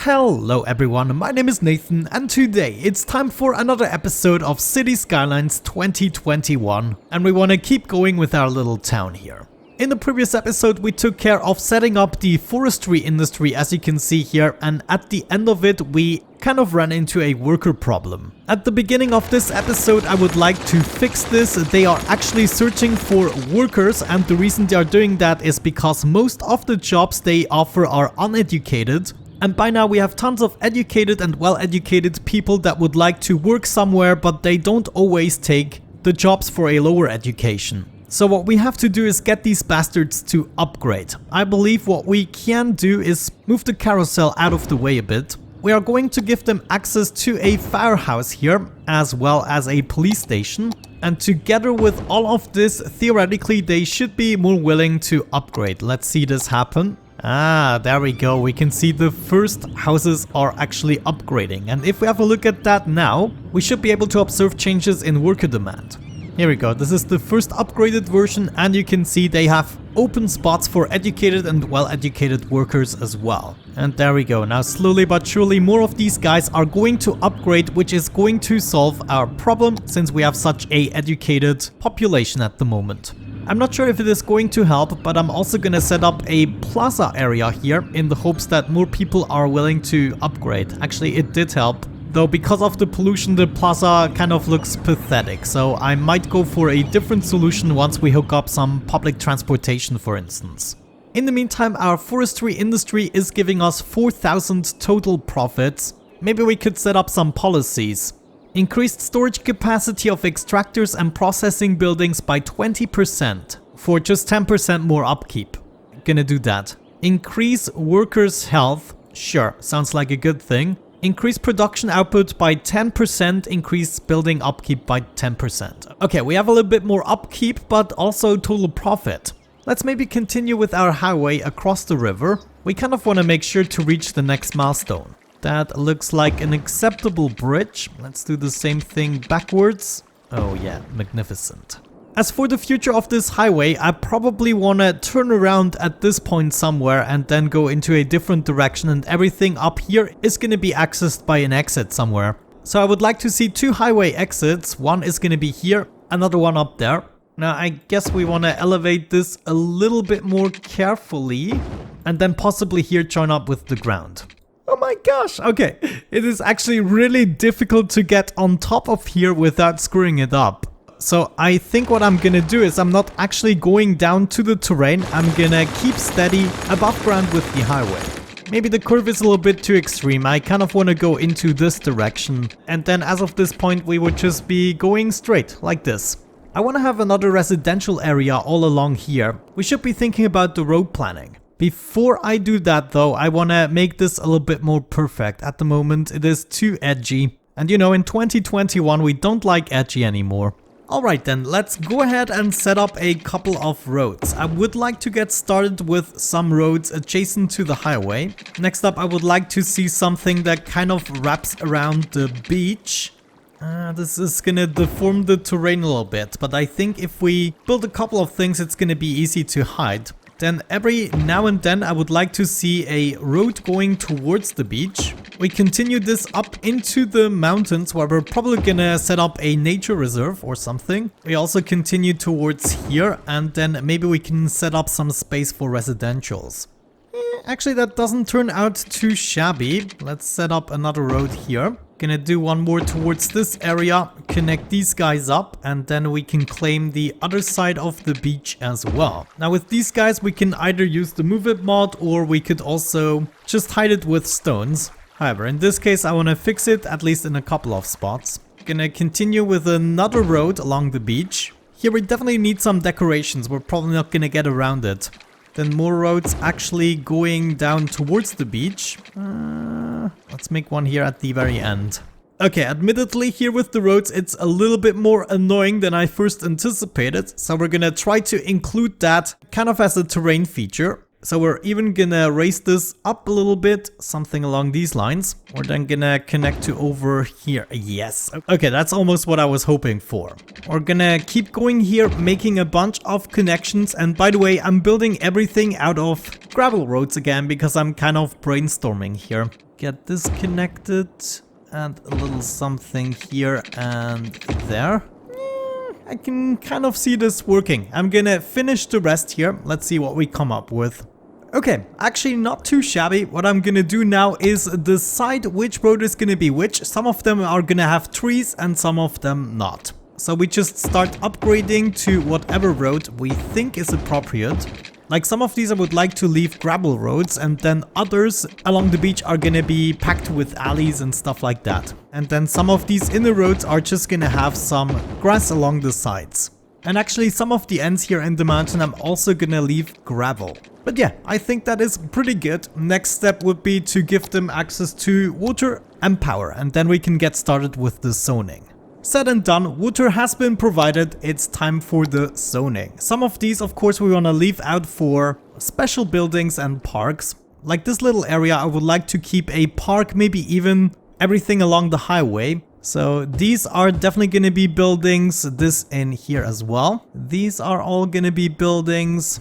Hello everyone, my name is Nathan and today it's time for another episode of City Skylines 2021 and we want to keep going with our little town here. In the previous episode we took care of setting up the forestry industry as you can see here, and at the end of it we kind of ran into a worker problem. At the beginning of this episode I would like to fix this. They are actually searching for workers, and the reason they are doing that is because most of the jobs they offer are uneducated. And by now we have tons of educated and well-educated people that would like to work somewhere, but they don't always take the jobs for a lower education. So what we have to do is get these bastards to upgrade. I believe what we can do is move the carousel out of the way a bit. We are going to give them access to a firehouse here, as well as a police station. And together with all of this, theoretically they should be more willing to upgrade. Let's see this happen. Ah, there we go. We can see the first houses are actually upgrading. And if we have a look at that now, we should be able to observe changes in worker demand. Here we go. This is the first upgraded version, and you can see they have open spots for educated and well-educated workers as well. And there we go. Now slowly but surely more of these guys are going to upgrade, which is going to solve our problem since we have such a educated population at the moment. I'm not sure if it is going to help, but I'm also gonna set up a plaza area here in the hopes that more people are willing to upgrade. Actually, it did help, though because of the pollution the plaza kind of looks pathetic, so I might go for a different solution once we hook up some public transportation, for instance. In the meantime, our forestry industry is giving us 4,000 total profits. Maybe we could set up some policies. Increased storage capacity of extractors and processing buildings by 20% for just 10% more upkeep. Gonna do that. Increase workers' health. Sure, sounds like a good thing. Increase production output by 10%, increase building upkeep by 10%. Okay, we have a little bit more upkeep, but also total profit. Let's maybe continue with our highway across the river. We kind of want to make sure to reach the next milestone. That looks like an acceptable bridge. Let's do the same thing backwards. Oh yeah, magnificent. As for the future of this highway, I probably want to turn around at this point somewhere and then go into a different direction, and everything up here is going to be accessed by an exit somewhere. So I would like to see two highway exits. One is going to be here, another one up there. Now I guess we want to elevate this a little bit more carefully and then possibly here join up with the ground. Oh my gosh, okay. It is actually really difficult to get on top of here without screwing it up. So I think what I'm gonna do is I'm not actually going down to the terrain. I'm gonna keep steady above ground with the highway. Maybe the curve is a little bit too extreme. I kind of want to go into this direction. And then as of this point we would just be going straight like this. I want to have another residential area all along here. We should be thinking about the road planning. Before I do that though, I want to make this a little bit more perfect. At the moment it is too edgy. And you know, in 2021 we don't like edgy anymore. Alright then, let's go ahead and set up a couple of roads. I would like to get started with some roads adjacent to the highway. Next up I would like to see something that kind of wraps around the beach. This is gonna deform the terrain a little bit, but I think if we build a couple of things it's gonna be easy to hide. Then every now and then I would like to see a road going towards the beach. We continue this up into the mountains where we're probably gonna set up a nature reserve or something. We also continue towards here, and then maybe we can set up some space for residentials. Actually that doesn't turn out too shabby. Let's set up another road here. Gonna do one more towards this area, connect these guys up, and then we can claim the other side of the beach as well. Now with these guys we can either use the move it mod or we could also just hide it with stones. However, in this case I want to fix it at least in a couple of spots. Gonna continue with another road along the beach. Here we definitely need some decorations. We're probably not gonna get around it. Then more roads actually going down towards the beach. Let's make one here at the very end. Okay, admittedly here with the roads it's a little bit more annoying than I first anticipated. So we're gonna try to include that kind of as a terrain feature. So we're even gonna raise this up a little bit, something along these lines. We're then gonna connect to over here. Yes. Okay, that's almost what I was hoping for. We're gonna keep going here, making a bunch of connections. And by the way, I'm building everything out of gravel roads again because I'm kind of brainstorming here. Get this connected and a little something here and there. I can kind of see this working. I'm gonna finish the rest here. Let's see what we come up with. Okay, actually not too shabby. What I'm gonna do now is decide which road is gonna be which. Some of them are gonna have trees and some of them not. So we just start upgrading to whatever road we think is appropriate. Like some of these I would like to leave gravel roads, and then others along the beach are gonna be packed with alleys and stuff like that. And then some of these inner roads are just gonna have some grass along the sides. And actually some of the ends here in the mountain I'm also gonna leave gravel. But yeah, I think that is pretty good. Next step would be to give them access to water and power, and then we can get started with the zoning. Said and done, water has been provided, it's time for the zoning. Some of these, of course, we want to leave out for special buildings and parks. Like this little area, I would like to keep a park, maybe even everything along the highway. So these are definitely going to be buildings, this in here as well. These are all going to be buildings.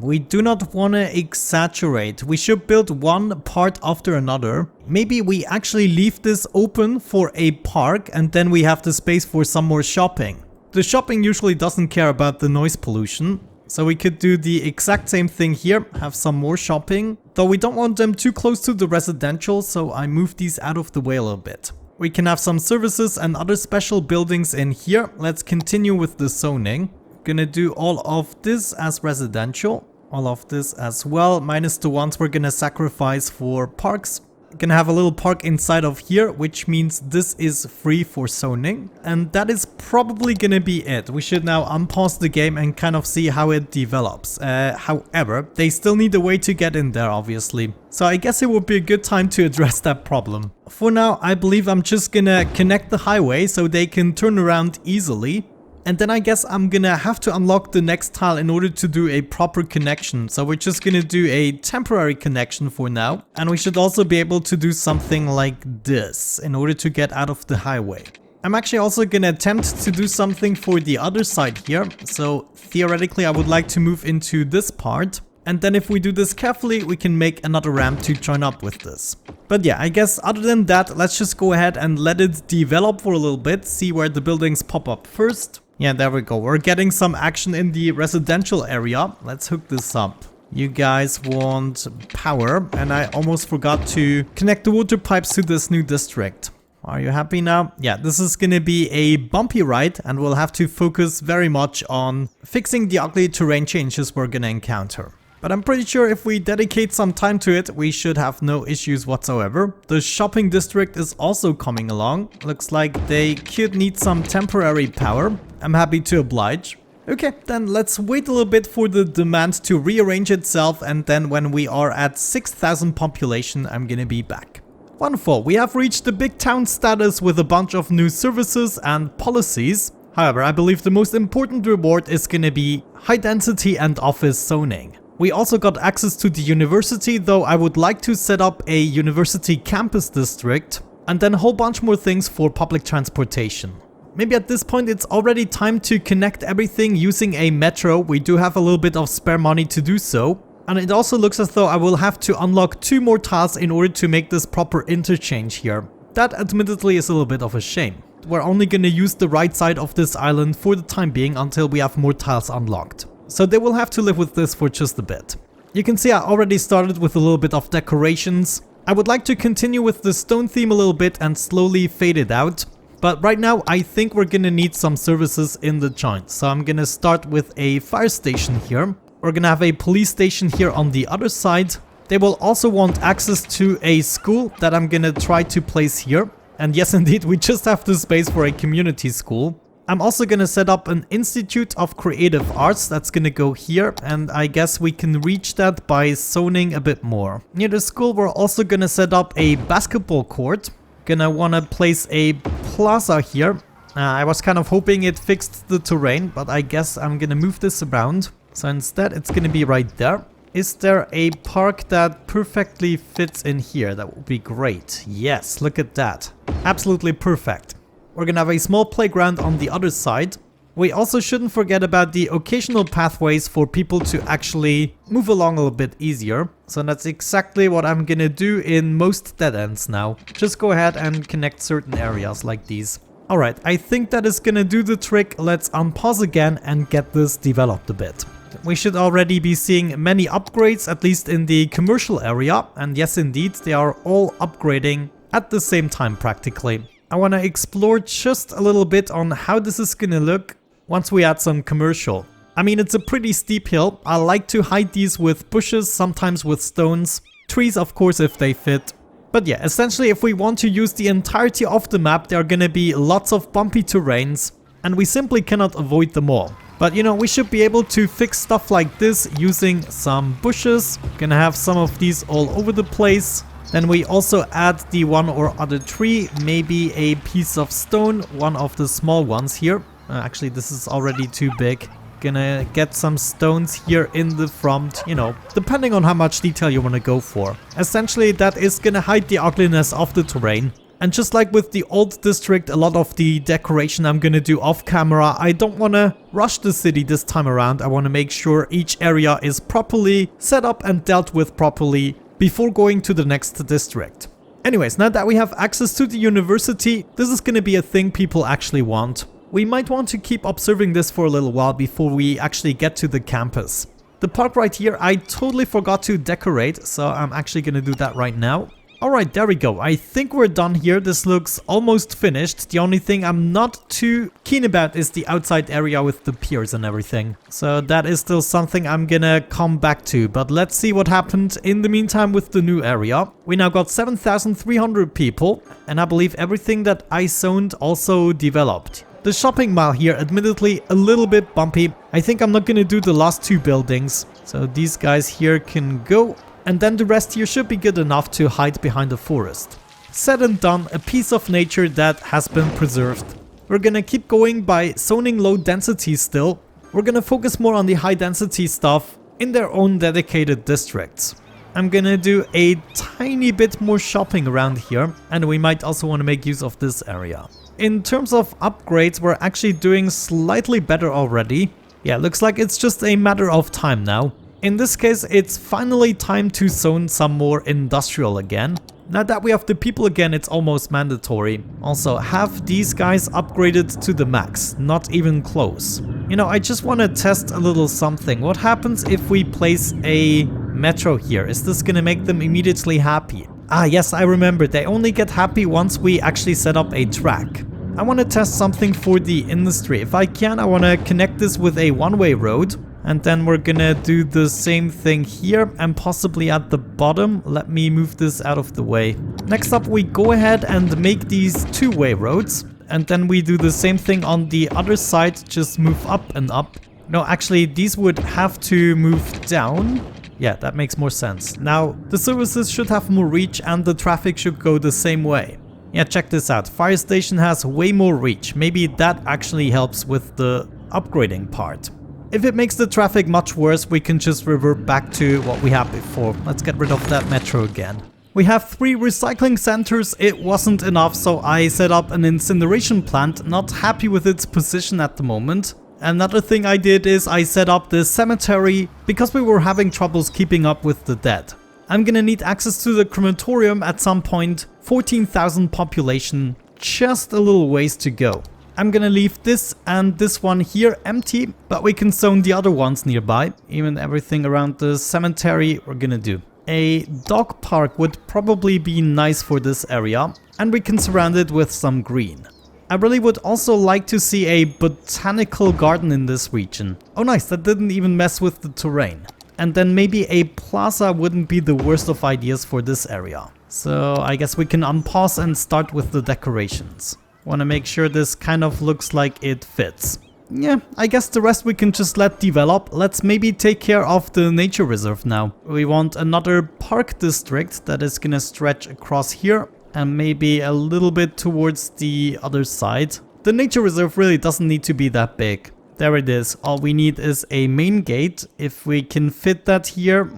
We do not want to exaggerate. We should build one part after another. Maybe we actually leave this open for a park and then we have the space for some more shopping. The shopping usually doesn't care about the noise pollution. So we could do the exact same thing here, have some more shopping. Though we don't want them too close to the residential, so I move these out of the way a little bit. We can have some services and other special buildings in here. Let's continue with the zoning. Gonna do all of this as residential. All of this as well, minus the ones we're gonna sacrifice for parks. Gonna have a little park inside of here, which means this is free for zoning. And that is probably gonna be it. We should now unpause the game and kind of see how it develops. However, they still need a way to get in there, obviously. So I guess it would be a good time to address that problem. For now, I believe I'm just gonna connect the highway so they can turn around easily. And then I guess I'm gonna have to unlock the next tile in order to do a proper connection. So we're just gonna do a temporary connection for now. And we should also be able to do something like this in order to get out of the highway. I'm actually also gonna attempt to do something for the other side here. So theoretically I would like to move into this part. And then if we do this carefully, we can make another ramp to join up with this. But yeah, I guess other than that, let's just go ahead and let it develop for a little bit. See where the buildings pop up first. Yeah, there we go. We're getting some action in the residential area. Let's hook this up. You guys want power, and I almost forgot to connect the water pipes to this new district. Are you happy now? Yeah, this is gonna be a bumpy ride, and we'll have to focus very much on fixing the ugly terrain changes we're gonna encounter. But I'm pretty sure if we dedicate some time to it, we should have no issues whatsoever. The shopping district is also coming along. Looks like they could need some temporary power. I'm happy to oblige. Okay, then let's wait a little bit for the demand to rearrange itself, and then when we are at 6,000 population, I'm gonna be back. Wonderful, we have reached the big town status with a bunch of new services and policies. However, I believe the most important reward is gonna be high density and office zoning. We also got access to the university, though I would like to set up a university campus district and then a whole bunch more things for public transportation. Maybe at this point it's already time to connect everything using a metro. We do have a little bit of spare money to do so. And it also looks as though I will have to unlock 2 more tiles in order to make this proper interchange here. That admittedly is a little bit of a shame. We're only gonna use the right side of this island for the time being until we have more tiles unlocked. So they will have to live with this for just a bit. You can see I already started with a little bit of decorations. I would like to continue with the stone theme a little bit and slowly fade it out. But right now I think we're gonna need some services in the joint. So I'm gonna start with a fire station here. We're gonna have a police station here on the other side. They will also want access to a school that I'm gonna try to place here. And yes, indeed, we just have the space for a community school. I'm also gonna set up an Institute of Creative Arts that's gonna go here, and I guess we can reach that by zoning a bit more. Near the school we're also gonna set up a basketball court. Gonna wanna place a plaza here. I was kind of hoping it fixed the terrain, but I guess I'm gonna move this around. So instead it's gonna be right there. Is there a park that perfectly fits in here? That would be great. Yes, look at that. Absolutely perfect. We're gonna have a small playground on the other side. We also shouldn't forget about the occasional pathways for people to actually move along a little bit easier. So that's exactly what I'm gonna do in most dead ends now. Just go ahead and connect certain areas like these. Alright, I think that is gonna do the trick. Let's unpause again and get this developed a bit. We should already be seeing many upgrades, at least in the commercial area. And yes, indeed, they are all upgrading at the same time practically. I want to explore just a little bit on how this is going to look once we add some commercial. I mean, it's a pretty steep hill. I like to hide these with bushes, sometimes with stones. Trees, of course, if they fit. But yeah, essentially, if we want to use the entirety of the map, there are going to be lots of bumpy terrains. And we simply cannot avoid them all. But you know, we should be able to fix stuff like this using some bushes. Gonna have some of these all over the place. Then we also add the one or other tree, maybe a piece of stone, one of the small ones here. Actually, this is already too big. Gonna get some stones here in the front, you know, depending on how much detail you want to go for. Essentially, that is gonna hide the ugliness of the terrain. And just like with the old district, a lot of the decoration I'm gonna do off camera. I don't want to rush the city this time around. I want to make sure each area is properly set up and dealt with properly before going to the next district. Anyways, now that we have access to the university, this is gonna be a thing people actually want. We might want to keep observing this for a little while before we actually get to the campus. The park right here, I totally forgot to decorate, so I'm actually gonna do that right now. Alright, there we go. I think we're done here. This looks almost finished. The only thing I'm not too keen about is the outside area with the piers and everything. So that is still something I'm gonna come back to. But let's see what happened in the meantime with the new area. We now got 7,300 people. And I believe everything that I zoned also developed. The shopping mall here, admittedly a little bit bumpy. I think I'm not gonna do the last two buildings. So these guys here can go. And then the rest here should be good enough to hide behind the forest. Said and done, a piece of nature that has been preserved. We're gonna keep going by zoning low density still. We're gonna focus more on the high density stuff in their own dedicated districts. I'm gonna do a tiny bit more shopping around here, and we might also want to make use of this area. In terms of upgrades, we're actually doing slightly better already. Yeah, looks like it's just a matter of time now. In this case, it's finally time to zone some more industrial again. Now that we have the people again, it's almost mandatory. Also, have these guys upgraded to the max, not even close. You know, I just want to test a little something. What happens if we place a metro here? Is this gonna make them immediately happy? Ah, yes, I remember. They only get happy once we actually set up a track. I want to test something for the industry. If I can, I want to connect this with a one-way road. And then we're gonna do the same thing here and possibly at the bottom. Let me move this out of the way. Next up, we go ahead and make these two-way roads. And then we do the same thing on the other side, just move up and up. No, actually, these would have to move down. Yeah, that makes more sense. Now, the services should have more reach and the traffic should go the same way. Yeah, check this out. Fire station has way more reach. Maybe that actually helps with the upgrading part. If it makes the traffic much worse, we can just revert back to what we had before. Let's get rid of that metro again. We have 3 recycling centers. It wasn't enough, so I set up an incineration plant. Not happy with its position at the moment. Another thing I did is I set up the cemetery because we were having troubles keeping up with the dead. I'm gonna need access to the crematorium at some point. 14,000 population, just a little ways to go. I'm gonna leave this and this one here empty, but we can zone the other ones nearby. Even everything around the cemetery we're gonna do. A dog park would probably be nice for this area, and we can surround it with some green. I really would also like to see a botanical garden in this region. Oh nice, that didn't even mess with the terrain. And then maybe a plaza wouldn't be the worst of ideas for this area. So I guess we can unpause and start with the decorations. Want to make sure this kind of looks like it fits. Yeah, I guess the rest we can just let develop. Let's maybe take care of the nature reserve now. We want another park district that is gonna stretch across here and maybe a little bit towards the other side. The nature reserve really doesn't need to be that big. There it is. All we need is a main gate. If we can fit that here.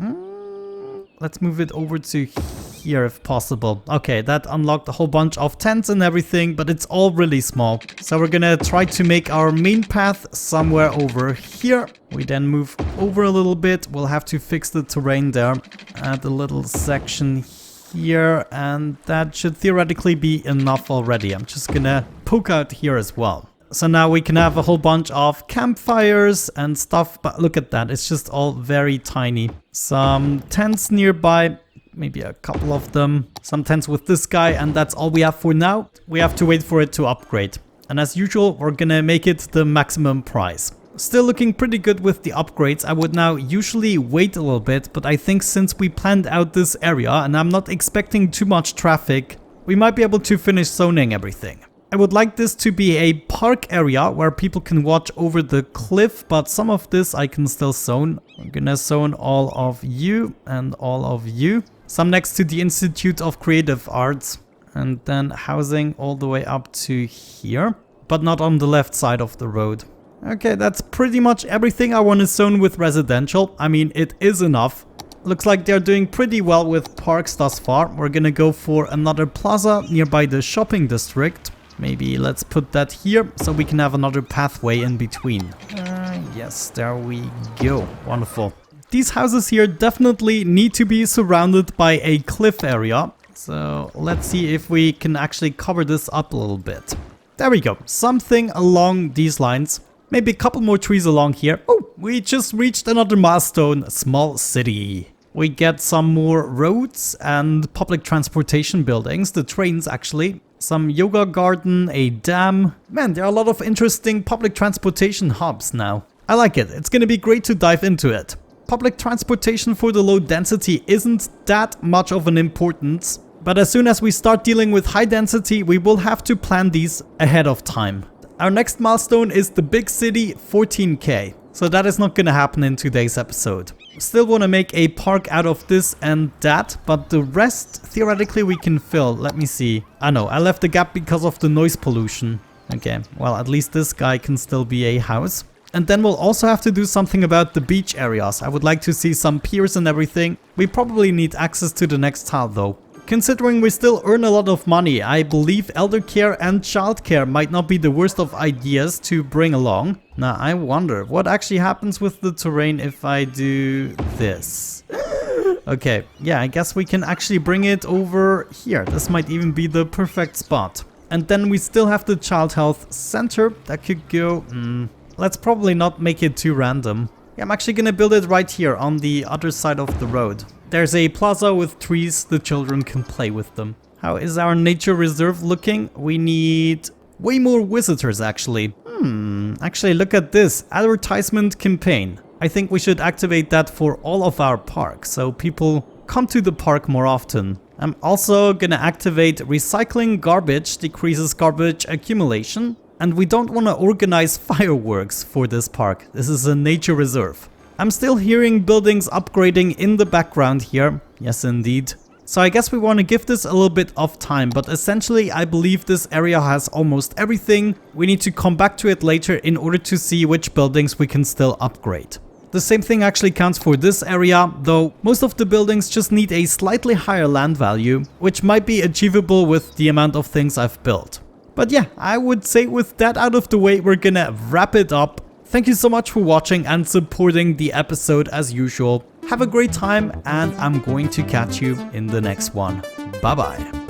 Let's move it over to here if possible. Okay, that unlocked a whole bunch of tents and everything, but it's all really small. So we're gonna try to make our main path somewhere over here. We then move over a little bit. We'll have to fix the terrain there. Add a little section here, and that should theoretically be enough already. I'm just gonna poke out here as well. So now we can have a whole bunch of campfires and stuff, but look at that, it's just all very tiny. Some tents nearby, maybe a couple of them. Some tents with this guy, and that's all we have for now. We have to wait for it to upgrade. And as usual, we're gonna make it the maximum price. Still looking pretty good with the upgrades. I would now usually wait a little bit, but I think since we planned out this area and I'm not expecting too much traffic, we might be able to finish zoning everything. I would like this to be a park area where people can watch over the cliff, but some of this I can still zone. I'm gonna zone all of you and all of you. Some next to the Institute of Creative Arts, and then housing all the way up to here, but not on the left side of the road. Okay, that's pretty much everything I want to zone with residential. I mean, it is enough. Looks like they're doing pretty well with parks thus far. We're gonna go for another plaza nearby the shopping district. Maybe let's put that here so we can have another pathway in between. Yes, there we go. Wonderful. These houses here definitely need to be surrounded by a cliff area. So let's see if we can actually cover this up a little bit. There we go. Something along these lines. Maybe a couple more trees along here. Oh, we just reached another milestone. Small city. We get some more roads and public transportation buildings. The trains actually. Some yoga garden, a dam. Man, there are a lot of interesting public transportation hubs now. I like it. It's gonna be great to dive into it. Public transportation for the low density isn't that much of an importance, but as soon as we start dealing with high density, we will have to plan these ahead of time. Our next milestone is the big city 14K. So that is not gonna happen in today's episode. Still want to make a park out of this and that, but the rest theoretically we can fill. Let me see. I know, I left the gap because of the noise pollution. Okay, well at least this guy can still be a house. And then we'll also have to do something about the beach areas. I would like to see some piers and everything. We probably need access to the next tile though. Considering we still earn a lot of money, I believe elder care and childcare might not be the worst of ideas to bring along. Now, I wonder what actually happens with the terrain if I do this. Okay, yeah, I guess we can actually bring it over here. This might even be the perfect spot. And then we still have the child health center that could go... let's probably not make it too random. Yeah, I'm actually gonna build it right here on the other side of the road. There's a plaza with trees, the children can play with them. How is our nature reserve looking? We need way more visitors actually. Actually look at this, advertisement campaign. I think we should activate that for all of our parks, so people come to the park more often. I'm also gonna activate recycling garbage, decreases garbage accumulation. And we don't want to organize fireworks for this park. This is a nature reserve. I'm still hearing buildings upgrading in the background here. Yes, indeed. So I guess we want to give this a little bit of time, but essentially I believe this area has almost everything. We need to come back to it later in order to see which buildings we can still upgrade. The same thing actually counts for this area, though most of the buildings just need a slightly higher land value, which might be achievable with the amount of things I've built. But yeah, I would say with that out of the way, we're gonna wrap it up. Thank you so much for watching and supporting the episode as usual. Have a great time, and I'm going to catch you in the next one. Bye bye.